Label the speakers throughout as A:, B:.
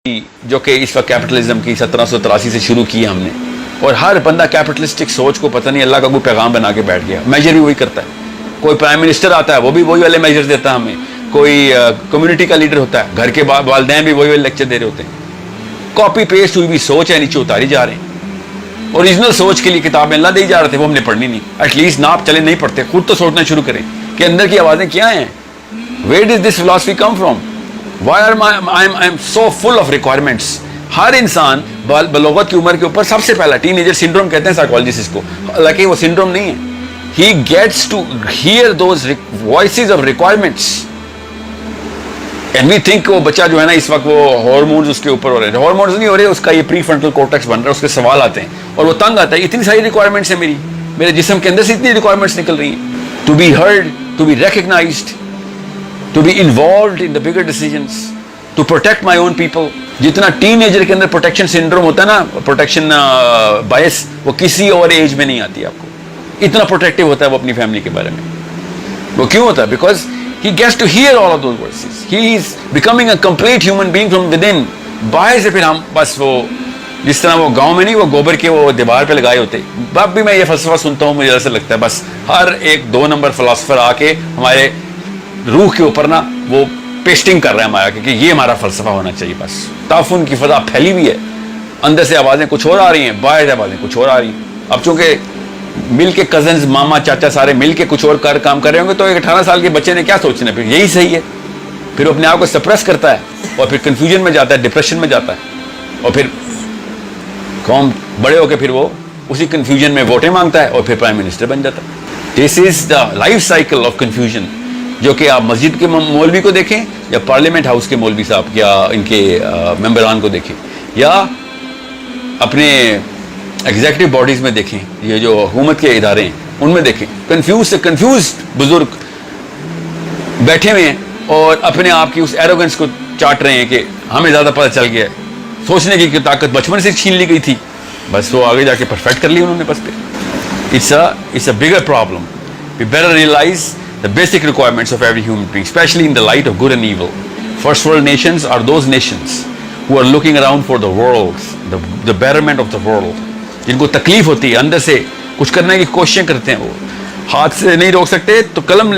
A: جو کہ اس وقت کیپٹلزم کی 1783 سے شروع کی ہم نے، اور ہر بندہ کیپٹلسٹک سوچ کو پتہ نہیں اللہ کا کوئی پیغام بنا کے بیٹھ گیا. میجر ہی وہی کرتا ہے. کوئی پرائم منسٹر آتا ہے وہ بھی وہی والے میجر دیتا ہے ہمیں. کوئی کمیونٹی کا لیڈر ہوتا ہے، گھر کے والدین بھی وہی والے لیکچر دے رہے ہوتے ہیں. کاپی پیسٹ ہوئی بھی سوچ ہے نیچے اتاری جا رہے ہیں. اوریجنل سوچ کے لیے کتابیں اللہ دے جا رہے تھے، وہ ہم نے پڑھنی نہیں. ایٹ لیسٹ نہ آپ چلے نہیں پڑھتے، خود تو سوچنا شروع کریں کہ اندر کی آوازیں کیا ہیں. Where does this philosophy come from? Why I am so full of requirements. ہر انسان بلوغت کی عمر کے اوپر سب سے پہلا ٹین ایجر سنڈروم کہتے ہیں سائیکالوجسٹ اس کو، حالانکہ وہ سنڈروم نہیں ہے. He gets to hear those voices of requirements. And we think وہ بچہ جو ہے نا اس وقت وہ ہارمونز اس کے اوپر ہو رہے ہیں. ہارمونز نہیں ہو رہے، اس کا یہ پری فرنٹل کورٹیکس بن رہا ہے، اس کے سوال آتے ہیں اور وہ تنگ آتا ہے. اتنی ساری ریکوائرمنٹس ہیں میرے جسم کے اندر سے اتنی ریکوائرمنٹس نکل رہی ہیں. To be heard, to be recognized, to be involved in the bigger decisions, to protect my own people. جتنا ٹین ایجر کے اندر پروٹیکشن سنڈروم ہوتا ہے نا، پروٹیکشن بائس، وہ کسی اور ایج میں نہیں آتی. آپ کو اتنا پروٹیکٹیو ہوتا ہے وہ اپنی فیملی کے بارے میں. وہ کیوں ہوتا ہے؟ Because he gets to hear all of those voices. He is becoming a complete human being from within. باہر سے پھر ہم بس وہ جس طرح وہ گاؤں میں نہیں وہ گوبر کے وہ دیوار پہ لگائے ہوتے. اب بھی میں یہ فلسفہ سنتا ہوں، مجھے ایسا لگتا ہے بس ہر ایک 2 نمبر فلاسفر آ کے ہمارے روح کے اوپر نا وہ پیسٹنگ کر رہا ہے ہمارا کہ یہ ہمارا فلسفہ ہونا چاہیے. بس تعفن کی فضا پھیلی ہوئی ہے، اندر سے آوازیں کچھ اور آ رہی ہیں، باہر سے آوازیں کچھ اور آ رہی ہیں. اب چونکہ مل کے کزنز، ماما، چاچا سارے مل کے کچھ اور کام کر رہے ہوں گے تو ایک 18 سال کے بچے نے کیا سوچنا ہے؟ پھر یہی صحیح ہے. پھر وہ اپنے آپ کو سپریس کرتا ہے اور پھر کنفیوژن میں جاتا ہے، ڈپریشن میں جاتا ہے، اور پھر قوم بڑے ہو کے پھر وہ اسی کنفیوژن میں ووٹیں مانگتا ہے اور پھر پرائم منسٹر بن جاتا ہے. This is the life cycle of confusion, جو کہ آپ مسجد کے مولوی کو دیکھیں یا پارلیمنٹ ہاؤس کے مولوی صاحب یا ان کے ممبران کو دیکھیں یا اپنے ایگزیکٹو باڈیز میں دیکھیں، یہ جو حکومت کے ادارے ہیں ان میں دیکھیں. کنفیوز سے کنفیوزڈ بزرگ بیٹھے ہوئے ہیں اور اپنے آپ کی اس ایروگنس کو چاٹ رہے ہیں کہ ہمیں زیادہ پتہ چل گیا ہے. سوچنے کی طاقت بچپن سے چھین لی گئی تھی، بس وہ آگے جا کے پرفیکٹ کر لی انہوں نے. بس پھر it's a bigger problem. We better realize the basic requirements of every human being, especially in the light of good and evil. First world nations are those nations who are looking around for the world, the betterment of the world. جن کو تکلیف ہوتی ہے، اندر سے کچھ کرنے کی کوششیں کرتے ہیں، وہ ہاتھ سے نہیں روک سکتے تو قلم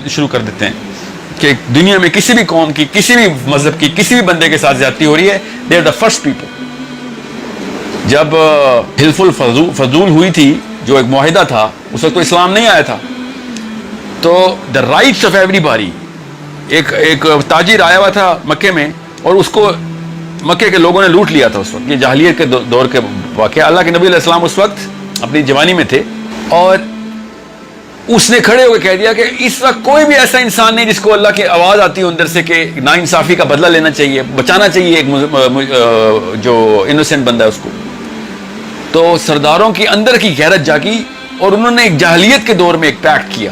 A: شروع کر دیتے ہیں کہ دنیا میں کسی بھی قوم کی، کسی بھی مذہب کی، کسی بھی بندے کے ساتھ زیادتی ہو رہی ہے. they are the first people. جب حلف الفضول ہوئی تھی جو ایک معاہدہ تھا، اس وقت تو اسلام نہیں آیا تھا، تو the rights of every body, ایک تاجر آیا ہوا تھا مکے میں اور اس کو مکے کے لوگوں نے لوٹ لیا تھا. اس وقت یہ جاہلیت کے دور کے واقعہ، اللہ کے نبی علیہ السلام اس وقت اپنی جوانی میں تھے اور اس نے کھڑے ہو کے کہہ دیا کہ اس وقت کوئی بھی ایسا انسان نہیں جس کو اللہ کی آواز آتی ہو اندر سے کہ ناانصافی کا بدلہ لینا چاہیے، بچانا چاہیے ایک جو انوسینٹ بندہ ہے اس کو. تو سرداروں کی اندر کی غیرت جاگی اور انہوں نے ایک جاہلیت کے دور میں ایک پیکٹ کیا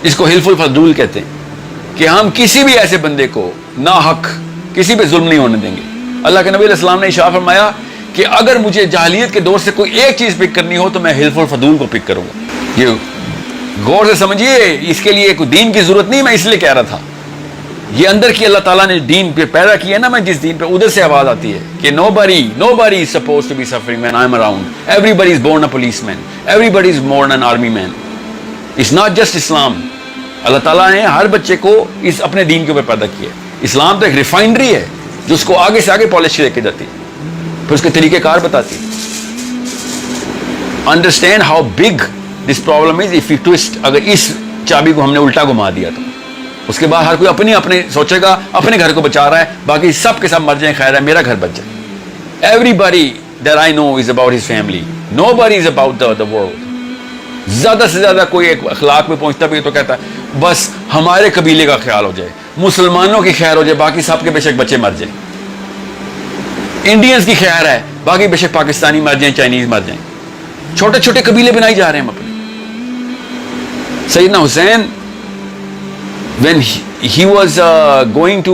A: جس کو حلف الفضول کہتے ہیں کہ ہم کسی بھی ایسے بندے کو ناحق کسی پہ ظلم نہیں ہونے دیں گے. اللہ کے نبی علیہ السلام نے ارشاد فرمایا کہ اگر مجھے جاہلیت کے دور سے کوئی ایک چیز پک کرنی ہو تو میں حلف الفضول کو پک کروں گا. یہ غور سے سمجھیے، اس کے لیے کوئی دین کی ضرورت نہیں، میں اس لیے کہہ رہا تھا یہ اندر کی اللہ تعالیٰ نے دین پہ پیدا کیا نا. میں جس دین پہ ادھر سے آواز آتی ہے کہ nobody is supposed to be suffering when I'm around. Everybody is born a policeman. Everybody is born an army man. It's not just Islam. اللہ تعالیٰ نے ہر بچے کو اس اپنے دین کے اوپر پیدا کیا. اسلام تو ایک ریفائنڈری ہے جو اس کو آگے سے آگے پالش لے کے جاتی ہے، پھر اس کے طریقہ کار بتاتی ہے. Understand how big this problem is if you twist. اگر اس چابی کو ہم نے الٹا گھما دیا تو اس کے بعد ہر کوئی اپنے سوچے گا اپنے گھر کو بچا رہا ہے، باقی سب کے سب مر جائیں، خیر ہے میرا گھر بچ جائے. Everybody that I know is about his family. Nobody is about the world. زیادہ سے زیادہ کوئی ایک اخلاق میں پہنچتا بھی تو کہتا ہے بس ہمارے قبیلے کا خیال ہو جائے، مسلمانوں کی خیر ہو جائے، باقی سب کے بے شک بچے مر جائیں. انڈینز کی خیر ہے، باقی بے شک پاکستانی مر جائیں، چائنیز مر جائیں. چھوٹے چھوٹے قبیلے بنائی جا رہے ہیں ہم اپنے. سیدنا حسین when he was going to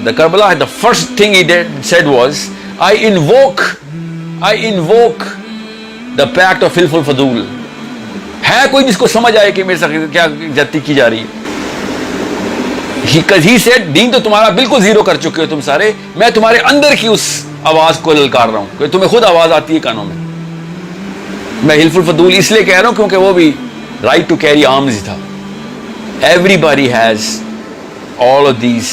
A: the Karbala, the first thing he said was, I invoke the pact of Hilf al-Fadul. ہے کوئی جس کو سمجھ آئے کہ میرے ساتھ کیا زیادتی کی جا رہی ہے؟ He said, دین تو تمہارا بالکل زیرو کر چکے ہو تم سارے, میں تمہارے اندر کی اس آواز کو للکار رہا ہوں کہ تمہیں خود آواز آتی ہے کانوں میں. میں حلف الفضول اس لیے کہہ رہا ہوں کیونکہ وہ بھی رائٹ ٹو کیری آرمز تھا. Everybody has all of these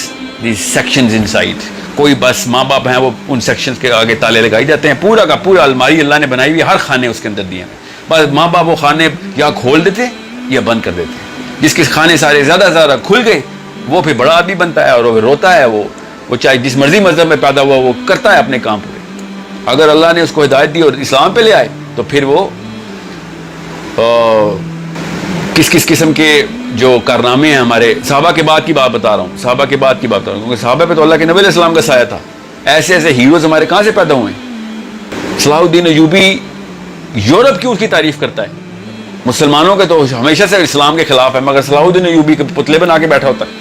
A: sections inside. کوئی بس ماں باپ ہیں وہ ان سیکشنز کے آگے تالے لگائی جاتے ہیں. پورا کا پورا الماری اللہ نے بنائی ہوئی, ہر خانے اس کے اندر دیے ہیں. بس ماں باپ وہ خانے یا کھول دیتے یا بند کر دیتے. جس کے کھانے سارے زیادہ زیادہ کھل گئے وہ پھر بڑا آدمی بنتا ہے اور وہ روتا ہے. وہ چاہے جس مرضی مذہب میں پیدا ہوا وہ کرتا ہے اپنے کام پورے. اگر اللہ نے اس کو ہدایت دی اور اسلام پہ لے آئے تو پھر وہ کس قسم کے جو کارنامے ہیں ہمارے. صحابہ کے بعد کی بات بتا رہا ہوں, صحابہ کے بعد کی بات بتا رہا ہوں, کیونکہ صحابہ پہ تو اللہ کے نبی علیہ السلام کا سایہ تھا. ایسے ایسے ہیروز ہمارے کہاں سے پیدا ہوئے ہیں. صلاح الدین ایوبی یورپ کی اس کی تعریف کرتا ہے. مسلمانوں کے تو ہمیشہ سے اسلام کے خلاف ہے, مگر صلاح الدین ایوبی کے پتلے بنا کے بیٹھا ہوتا ہے.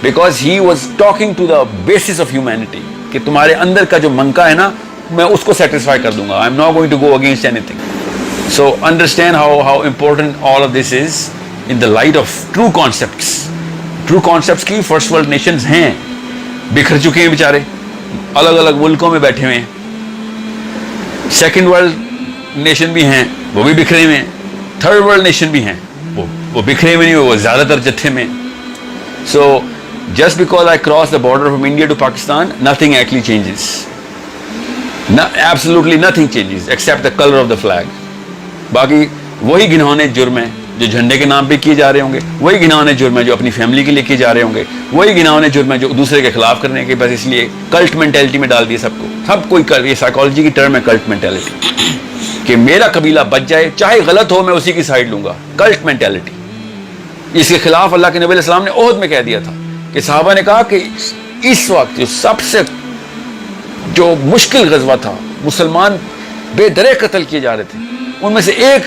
A: Because he was talking to the basis of humanity, کہ تمہارے اندر کا جو منکا ہے نا میں اس کو سیٹسفائی کر دوں گا. I am not going to go against anything. So understand how important all of this is in the light of true concepts. True concepts کی first world nations ہیں, بکھر چکے ہیں بیچارے, الگ الگ ملکوں میں بیٹھے ہوئے ہیں. second world nation بھی ہیں, وہ بھی بکھرے ہوئے ہیں. third world nation بھی ہیں, وہ بکھرے ہوئے نہیں, وہ زیادہ تر جتھے میں. So just because I crossed the border from India to Pakistan, nothing actually changes. Absolutely nothing changes except the color of the flag. باقی وہی گنہونے جرم ہیں جو جھنڈے کے نام پہ کیے جا رہے ہوں گے, وہی گنہونے جرم ہیں جو اپنی فیملی کے لیے کیے جا رہے ہوں گے, وہی گنہونے جرم ہیں جو دوسرے کے خلاف کرنے کے, بس اس لیے کلٹ مینٹیلٹی میں ڈال دیے سب کو. سب کوئی یہ سائیکالوجی کی ٹرم ہے کلٹ مینٹیلٹی, کہ میرا قبیلہ بچ جائے چاہے غلط ہو میں اسی کی سائڈ لوں گا. Cult mentality. اس کے خلاف اللہ کے نبی علیہ السلام نے عہد میں کہہ دیا تھا کہ صحابہ نے کہا کہ اس وقت جو سب سے جو مشکل غزوہ تھا, مسلمان بے درے قتل کیے جا رہے تھے, ان میں سے ایک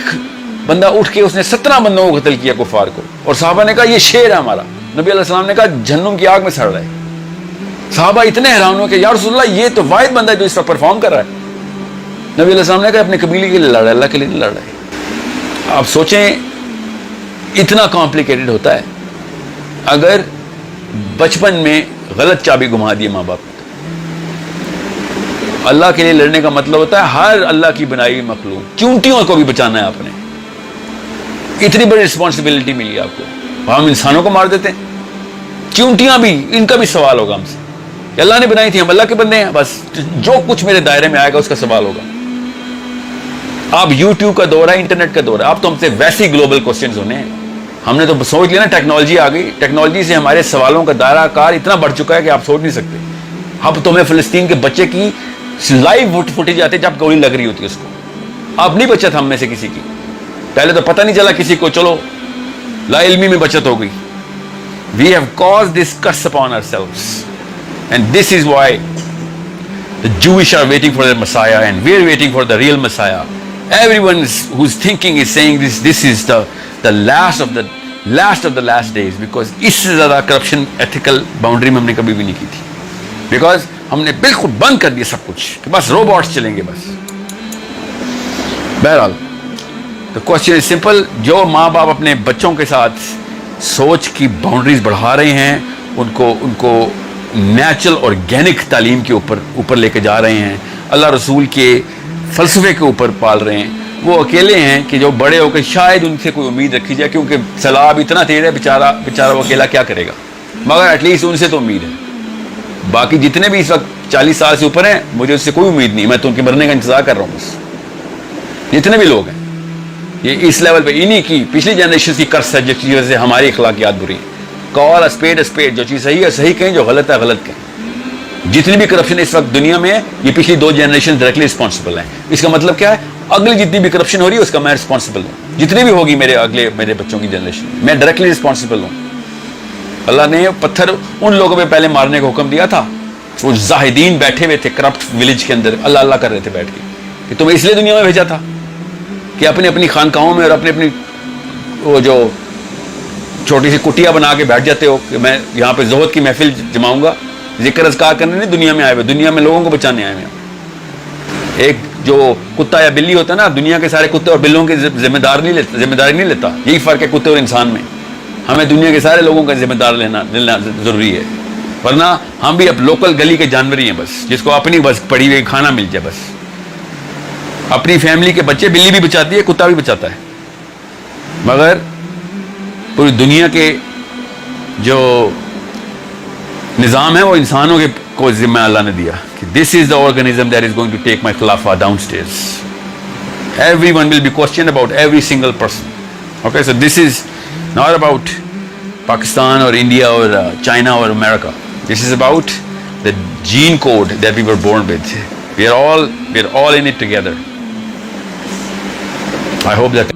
A: بندہ اٹھ کے اس نے 17 بندوں کو قتل کیا کفار کو, اور صحابہ نے کہا یہ شیر ہے ہمارا. نبی علیہ السلام نے کہا جہنم کی آگ میں سڑ رہا ہے. صحابہ اتنے حیران ہو کہ یا رسول اللہ یہ تو واحد بندہ ہے جو اس پر پرفارم کر رہا ہے. نبی علیہ السلام نے کہا اپنے قبیلے کے لیے لڑ رہا ہے, اللہ کے لیے نہیں لڑ رہا ہے. آپ سوچیں اتنا کمپلیکیٹڈ ہوتا ہے اگر بچپن میں غلط چابی گھما دیے ماں باپ. اللہ کے لیے لڑنے کا مطلب ہوتا ہے ہر اللہ کی بنائی ہوئی مخلوق, چونٹیوں کو بھی بچانا ہے آپ نے. اتنی بڑی رسپانسبلٹی ملی آپ کو. ہم انسانوں کو مار دیتے ہیں, چونٹیاں بھی, ان کا بھی سوال ہوگا ہم سے کہ اللہ نے بنائی تھی, ہم اللہ کے بندے ہیں, بس جو کچھ میرے دائرے میں آئے گا اس کا سوال ہوگا. آپ یوٹیوب کا دور ہے, انٹرنیٹ کا دور ہے, آپ تو ہم سے ویسے ہی گلوبل کوسچنز ہونے ہیں. ہم نے تو سوچ لیا نا ٹیکنالوجی آ گئی, ٹیکنالوجی سے ہمارے سوالوں کا دائرہ کار اتنا بڑھ چکا ہے کہ آپ سوچ نہیں سکتے. اب تو ہمیں فلسطین کے بچے کی لائیو فوٹیج آتے جب گولی لگ رہی ہوتی ہے اس کو. اب نہیں بچت ہم میں سے کسی کی. پہلے تو پتہ نہیں چلا کسی کو, چلو لا علمی میں بچت ہو گئی. We have caused this curse upon ourselves, and this is why the Jewish are waiting for their Messiah and we are waiting for the real Messiah. Everyone who's thinking is saying this is the last of the last days, because اس سے زیادہ corruption ethical boundary میں ہم نے کبھی بھی نہیں کی تھی. بیکاز ہم نے بالکل بند کر دیا سب کچھ کہ بس روبوٹس چلیں گے بس. بہرحال تو کوشچن از سمپل, جو ماں باپ اپنے بچوں کے ساتھ سوچ کی باؤنڈریز بڑھا رہے ہیں, ان کو نیچرل آرگینک تعلیم کے اوپر لے کے جا رہے ہیں, اللہ رسول کے فلسفے کے اوپر پال رہے ہیں, وہ اکیلے ہیں کہ جو بڑے ہو کے شاید ان سے کوئی امید رکھی جائے, کیونکہ سیلاب اتنا تیز ہے, بیچارہ وہ اکیلا کیا کرے گا, مگر ایٹ لیسٹ ان سے تو امید ہے. باقی جتنے بھی اس وقت 40 سال سے اوپر ہیں مجھے اس سے کوئی امید نہیں, میں تو ان کے مرنے کا انتظار کر رہا ہوں. بس جتنے بھی لوگ ہیں یہ اس لیول پہ انہی کی پچھلی جنریشن کی کرس ہے جس کی وجہ سے ہماری اخلاقیات بری ہیں. کال اسپیڈ, جو چیز صحیح ہے صحیح کہیں, جو غلط ہے غلط کہیں. جتنی بھی کرپشن اس وقت دنیا میں ہے یہ پچھلی 2 جنریشن ڈائریکٹلی رسپانسبل ہیں. اس کا مطلب کیا ہے, اگلی جتنی بھی کرپشن ہو رہی ہے اس کا میں رسپانسبل ہوں. جتنی بھی ہوگی میرے بچوں کی جنریشن میں ڈائریکٹلی رسپانسبل ہوں. اللہ نے پتھر ان لوگوں پہ پہلے مارنے کا حکم دیا تھا وہ زاہدین بیٹھے ہوئے تھے کرپٹ ولیج کے اندر, اللہ اللہ کر رہے تھے بیٹھ کے, کہ تمہیں اس لیے دنیا میں بھیجا تھا کہ اپنی خانقاہوں میں اور اپنی وہ جو چھوٹی سی کٹیا بنا کے بیٹھ جاتے ہو کہ میں یہاں پہ زہد کی محفل جماؤں گا, ذکر اذکار کرنے نہیں دنیا میں آئے ہوئے, دنیا میں لوگوں کو بچانے آئے ہوئے. ایک جو کتا یا بلی ہوتا ہے نا, دنیا کے سارے کتے اور بلوں کی ذمہ داری نہیں لیتا. یہی فرق ہے کتے اور انسان میں. ہمیں دنیا کے سارے لوگوں کا ذمہ دار لینا ضروری ہے، ورنہ ہم بھی اب لوکل گلی کے جانور ہی ہیں بس، جس کو اپنی بس پڑی ہوئی کھانا مل جائے بس. اپنی فیملی کے بچے بلی بھی بچاتی ہے، کتا بھی بچاتا ہے، مگر پوری دنیا کے جو نظام ہے وہ انسانوں کے کو ذمہ اللہ نے دیا کہ this is the organism that is going to take my خلافہ downstairs. Everyone will be questioned about every single person. Okay, so this is not about Pakistan or India or China or America. This is about the gene code that we were born with. We are all in it together. I hope that